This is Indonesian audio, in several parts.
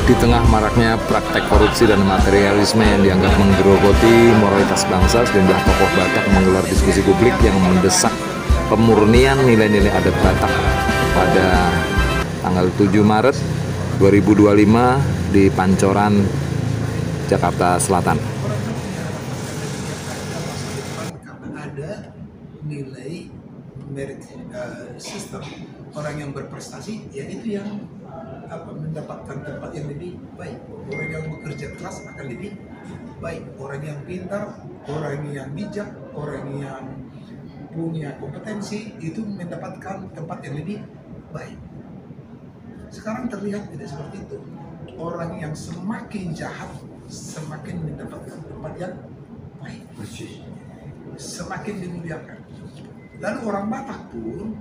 Di tengah maraknya praktek korupsi dan materialisme yang dianggap menggerogoti moralitas bangsa, sejumlah tokoh Batak menggelar diskusi publik yang mendesak pemurnian nilai-nilai adat Batak pada tanggal 7 Maret 2025 di Pancoran, Jakarta Selatan. Karena ada nilai merit system, orang yang berprestasi ya itu yang mendapatkan tempat yang lebih baik. Orang yang bekerja keras akan lebih baik. Orang yang pintar, orang yang bijak, orang yang punya kompetensi itu mendapatkan tempat yang lebih baik. Sekarang terlihat tidak seperti itu. Orang yang semakin jahat semakin mendapatkan tempat yang baik, semakin dimuliakan. Lalu orang Batak pun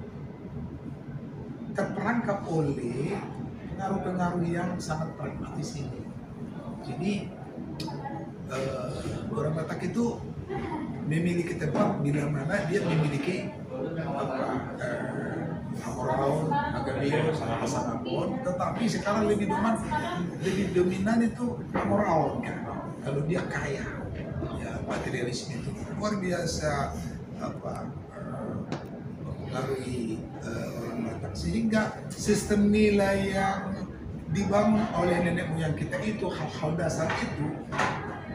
terperangkap oleh pengaruh-pengaruh yang sangat pragmatis ini. Jadi orang Batak itu memiliki tempat bila mana dia memiliki Hamorau, Agabio, Sanapon, tetapi sekarang lebih dominan itu Hamorau. Kalau dia kaya, ya materialisme itu luar biasa mempengaruhi orang Batak, sehingga sistem nilai yang dibangun oleh nenek moyang kita itu, hal-hal dasar itu,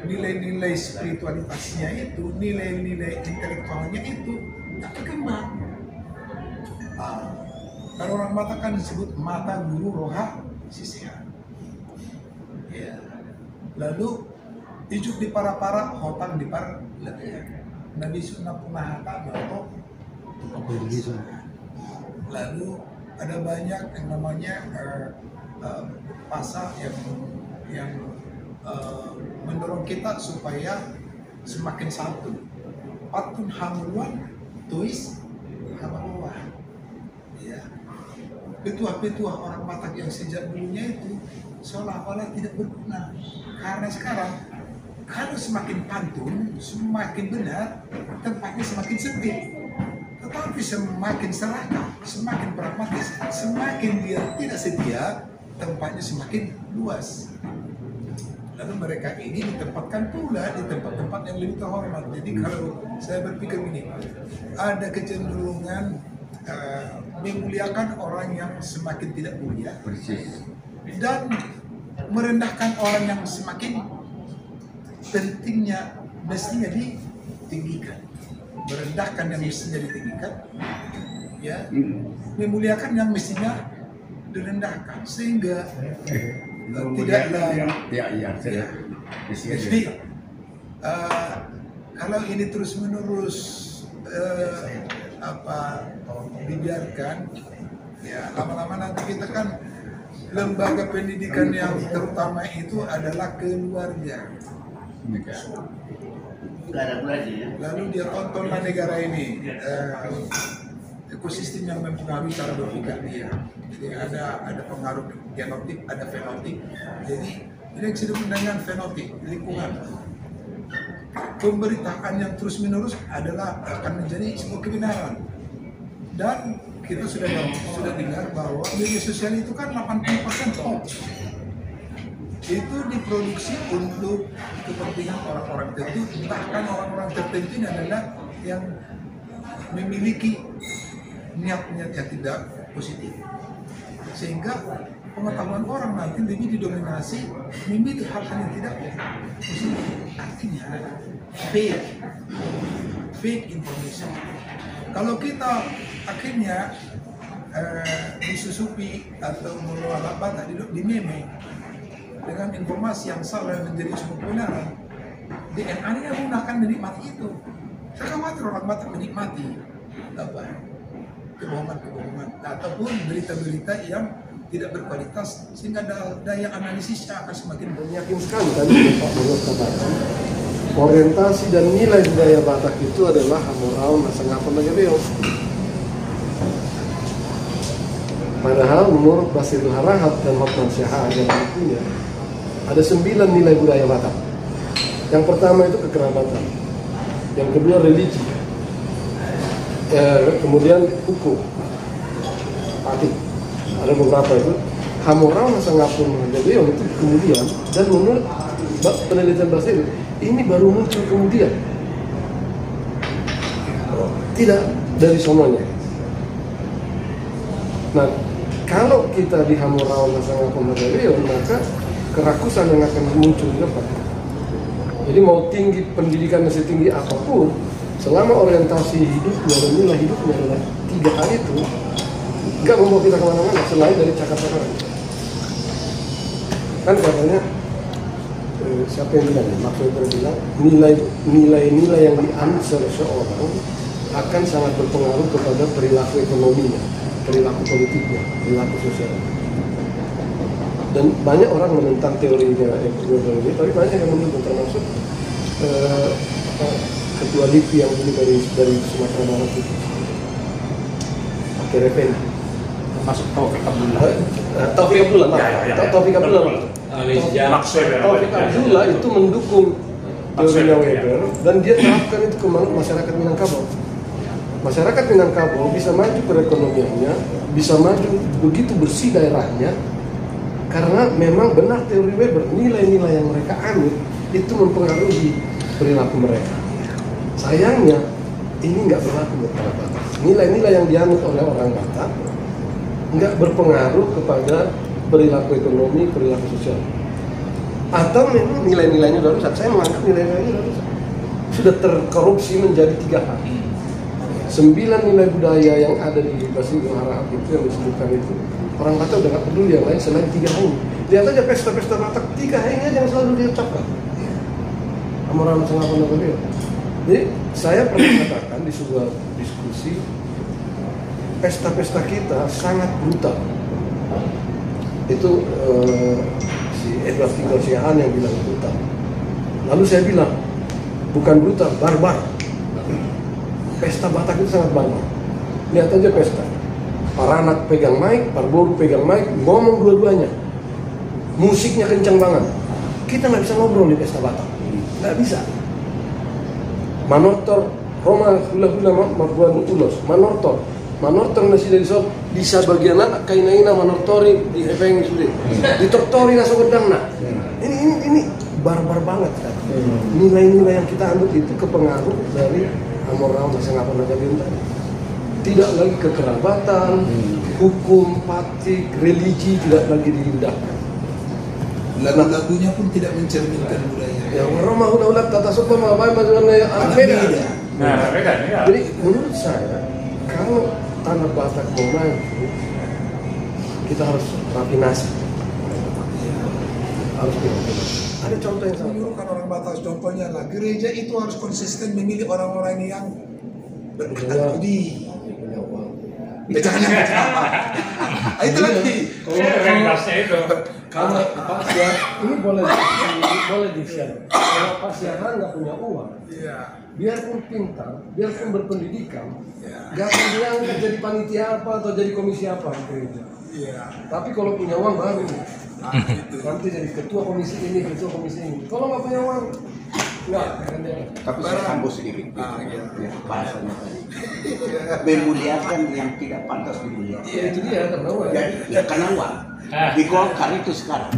nilai-nilai spiritualitasnya itu, nilai-nilai intelektualnya itu tak berkembang. Kalau orang Batak kan disebut mata guru roha sisihan. Ya. Lalu ijuk di para-para, hotang di par latihan. Nabi sunnah punahata atau lalu ada banyak yang namanya pasal yang mendorong kita supaya semakin satu. Patun hamuluan, tuis hamaluan. Ya. Petuah-petuah orang Batak yang sejak dulunya itu seolah-olah tidak berguna. Karena sekarang kalau semakin pantun, semakin benar, tempatnya semakin sempit. Tetapi semakin serakah, semakin pragmatis, semakin dia tidak setia, tempatnya semakin luas. Lalu mereka ini ditempatkan pula di tempat-tempat yang lebih terhormat. Jadi kalau saya berpikir begini, ada kecenderungan memuliakan orang yang semakin tidak mulia, dan merendahkan orang yang semakin pentingnya mestinya ditinggikan. Merendahkan yang mestinya ditinggikan, ya, memuliakan yang mestinya direndahkan, sehingga tidaklah. Jadi kalau ini terus-menerus dibiarkan, ya lama-lama nanti kita kan lembaga pendidikan yang terutama itu adalah keluarga. Lalu dia tontonlah negara ini ekosistem yang mempengaruhi cara berpikir dia. Jadi ada pengaruh genotip, ada fenotip. Jadi ini yang disebut dengan fenotip lingkungan. Pemberitaan yang terus-menerus adalah akan menjadi sebuah kebenaran. Dan kita sudah dengar bahwa media sosial itu kan 80% hoax. Itu diproduksi untuk kepentingan orang-orang tertentu, bahkan orang-orang tertentu ini adalah yang memiliki niat-niat yang tidak positif, sehingga pengetahuan orang nanti lebih didominasi memilih hal-hal yang tidak positif. Artinya fake information. Kalau kita akhirnya disusupi atau mengelola Batak di meme dengan informasi yang salah menjadi sebuah kebenaran, DNA-nya pun akan menikmati itu. Saya khawatir orang Batak menikmati kebohongan-kebohongan ataupun berita-berita yang tidak berkualitas, sehingga daya analisisnya akan semakin yakin sekali tadi Pak Menurut katakan orientasi dan nilai budaya Batak itu adalah Hamorau, Nasangapon, Agabio. Padahal menurut Basirul Harahap dan Hotman Syahagam bukunya ada 9 nilai budaya Batak. Yang pertama itu kekerabatan, yang kedua religi, kemudian hukum, patik, ada beberapa itu. Hamorau Masangapun Leon itu kemudian, dan menurut penelitian bahasa ini baru muncul kemudian, tidak dari sononya. Nah, kalau kita di Hamorau Masangapun Leon, maka kerakusan yang akan muncul di depan. Jadi mau tinggi pendidikan setinggi apapun, selama orientasi hidupnya dan nilai hidupnya adalah 3 hal itu, nggak membawa kita kemana-mana selain dari cakap-cakapan. Kan katanya siapa yang bilang? Maksudnya bilang nilai-nilai yang dianut seseorang akan sangat berpengaruh kepada perilaku ekonominya, perilaku politiknya, perilaku sosialnya. Dan banyak orang menentang teorinya ekonomi, tapi banyak yang mendukung, termasuk ketua LIPI yang dulu dari Sumatera Barat itu, Akhir Effendi, masuk Taufik Abdullah. Taufik Abdullah itu mendukung teorinya Weber, dan dia terapkan itu ke masyarakat Minangkabau. Masyarakat Minangkabau bisa maju perekonomiannya, bisa maju begitu bersih daerahnya, karena memang benar teori Weber, nilai-nilai yang mereka anut itu mempengaruhi perilaku mereka. Sayangnya ini nggak berlaku buat orang Batak. Nilai-nilai yang dianut oleh orang Batak nggak berpengaruh kepada perilaku ekonomi, perilaku sosial. Atau memang nilai-nilainya sudah rusak. Saya menganggap nilai-nilainya sudah rusak. Sudah terkorupsi menjadi 3 hal. 9 nilai budaya yang ada di Basilu Harahap itu yang disebutkan itu, orang Batak udah nggak peduli yang lain selain 3 hal ini. Lihat aja pesta-pesta Batak, 3 hal ini aja yang selalu diucapkan. Hamorau Masangapun Leon. Jadi saya pernah katakan di sebuah diskusi, pesta-pesta kita sangat brutal. Itu si Edward Tinggal Siahaan yang bilang brutal. Lalu saya bilang, bukan brutal, barbar. Pesta Batak itu sangat barbar. Lihat aja pesta. Paranak pegang mic, Parboru pegang mic, ngomong dua-duanya. Musiknya kencang banget. Kita nggak bisa ngobrol di pesta Batak. Nggak bisa. Manortor, Roma hula-hula mabuan ulos, Manortor nasi dari sob, bisa bagian anak kainaina manortori di hepeng sudah. Ditortori nasi gedang nak. Ini barbar banget kan. Nilai-nilai yang kita anut itu kepengaruh dari Hamorau Masangapun Leon tadi. Tidak lagi kekerabatan, hukum, patik, religi tidak lagi diindahkan. Lagu-lagunya pun tidak mencerminkan budaya. Ya orang mau ulah tata sopa mabai macamnya beda. Nah, beda. Jadi menurut saya kalau tanah Batak mau maju, kita harus rafinasi. Harus rafinasi. Ada contoh yang sama. Menyuruhkan orang Batak, contohnya lah, gereja itu harus konsisten memilih orang-orang yang berkata budi. Jangan itu lagi. Kalau Pak Siahaan ini boleh di-share. Kalau Pak Siahaan nggak punya uang, biarpun pintar, biarpun berpendidikan, nggak akan bilang jadi panitia apa atau jadi komisi apa di gereja. Tapi kalau punya uang baru, nanti jadi ketua komisi ini. Kalau nggak punya uang, nggak. Tapi saya sambung sedikit. Bahasanya tadi. Memuliakan yang tidak pantas dimuliakan. Itu dia karena uang. Ya, karena uang. Di Golkar itu sekarang